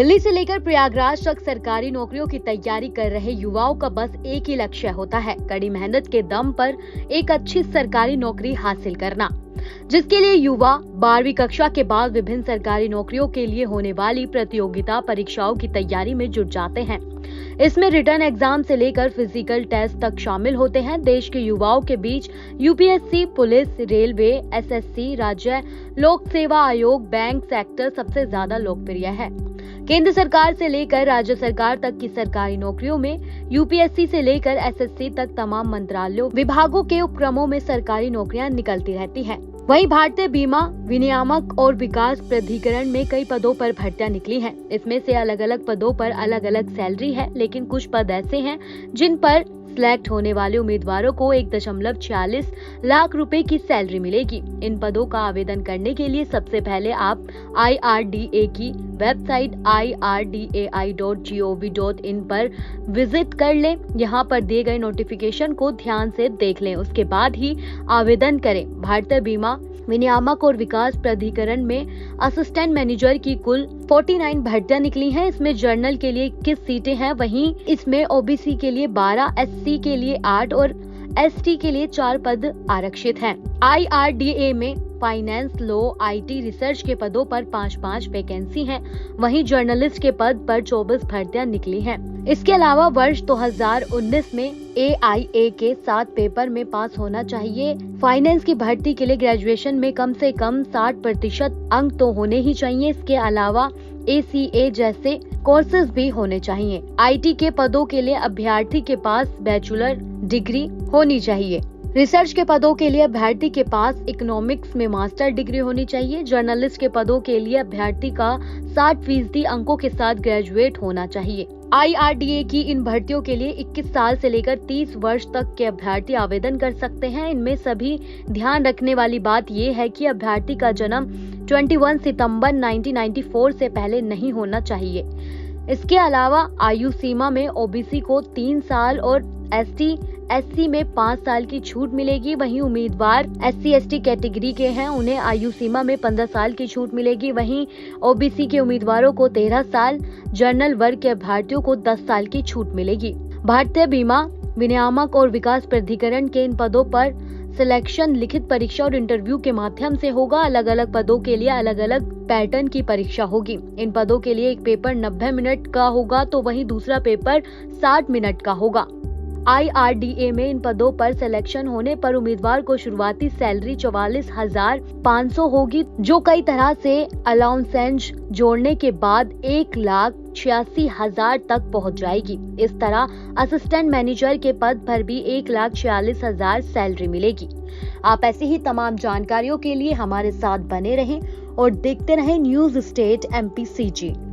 दिल्ली से लेकर प्रयागराज तक सरकारी नौकरियों की तैयारी कर रहे युवाओं का बस एक ही लक्ष्य होता है, कड़ी मेहनत के दम पर एक अच्छी सरकारी नौकरी हासिल करना, जिसके लिए युवा 12वीं कक्षा के बाद विभिन्न सरकारी नौकरियों के लिए होने वाली प्रतियोगिता परीक्षाओं की तैयारी में जुट जाते हैं। इसमें रिटर्न एग्जाम से लेकर फिजिकल टेस्ट तक शामिल होते हैं। देश के युवाओं के बीच यूपीएससी, पुलिस, रेलवे, एसएससी, राज्य लोक सेवा आयोग, बैंक सेक्टर सबसे ज्यादा लोकप्रिय है। केंद्र सरकार से लेकर राज्य सरकार तक की सरकारी नौकरियों में यूपीएससी से लेकर एसएससी तक तमाम मंत्रालयों, विभागों के उपक्रमों में सरकारी नौकरियां निकलती रहती हैं। वहीं भारतीय बीमा विनियामक और विकास प्राधिकरण में कई पदों पर भर्तियां निकली हैं। इसमें से अलग अलग पदों पर अलग अलग सैलरी है, लेकिन कुछ पद ऐसे हैं जिन पर सिलेक्ट होने वाले उम्मीदवारों को 1.46 लाख रुपए की सैलरी मिलेगी। इन पदों का आवेदन करने के लिए सबसे पहले आप IRDA की वेबसाइट irdai.gov.in पर विजिट कर लें। यहाँ पर दिए गए नोटिफिकेशन को ध्यान से देख लें, उसके बाद ही आवेदन करें। भारतीय बीमा विनियामक और विकास प्राधिकरण में असिस्टेंट मैनेजर की कुल 49 भर्तियां निकली हैं। इसमें जर्नल के लिए 21 सीटें हैं, वहीं इसमें ओबीसी के लिए 12, एससी के लिए 8 और एसटी के लिए 4 पद आरक्षित हैं। IRDA में फाइनेंस, लॉ, IT, रिसर्च के पदों पर 5-5 वैकेंसी हैं। वहीं जर्नलिस्ट के पद पर 24 भर्तियां निकली हैं। इसके अलावा वर्ष 2019 में AIA के 7 पेपर में पास होना चाहिए। फाइनेंस की भर्ती के लिए ग्रेजुएशन में कम से कम 60% अंक तो होने ही चाहिए। इसके अलावा ACA जैसे कोर्सेज भी होने चाहिए। IT के पदों के लिए अभ्यर्थी के पास बैचलर डिग्री होनी चाहिए। रिसर्च के पदों के लिए अभ्यर्थी के पास इकोनॉमिक्स में मास्टर डिग्री होनी चाहिए। जर्नलिस्ट के पदों के लिए अभ्यर्थी का 60% अंकों के साथ ग्रेजुएट होना चाहिए। IRDA की इन भर्तियों के लिए 21 साल से लेकर 30 वर्ष तक के अभ्यर्थी आवेदन कर सकते हैं। इनमें सभी ध्यान रखने वाली बात ये है कि अभ्यर्थी का जन्म 21 सितंबर 1994 से पहले नहीं होना चाहिए। इसके अलावा आयु सीमा में ओबीसी को 3 साल और SC में 5 साल की छूट मिलेगी। वहीं उम्मीदवार SC/ST कैटेगरी के हैं, उन्हें आयु सीमा में 15 साल की छूट मिलेगी। वहीं ओबीसी के उम्मीदवारों को 13 साल, जनरल वर्ग के अभ्यर्थियों को 10 साल की छूट मिलेगी। भारतीय बीमा विनियामक और विकास प्राधिकरण के इन पदों पर सिलेक्शन लिखित परीक्षा और इंटरव्यू के माध्यम से होगा। अलग अलग पदों के लिए अलग अलग पैटर्न की परीक्षा होगी। इन पदों के लिए एक पेपर 90 मिनट का होगा, तो वहीं दूसरा पेपर 60 मिनट का होगा। IRDA में इन पदों पर सिलेक्शन होने पर उम्मीदवार को शुरुआती सैलरी 44,500 होगी, जो कई तरह से अलाउंसेंस जोड़ने के बाद 1,86,000 तक पहुंच जाएगी। इस तरह असिस्टेंट मैनेजर के पद पर भी 1,46,000 सैलरी मिलेगी। आप ऐसी ही तमाम जानकारियों के लिए हमारे साथ बने रहें और देखते रहें न्यूज स्टेट MPCG।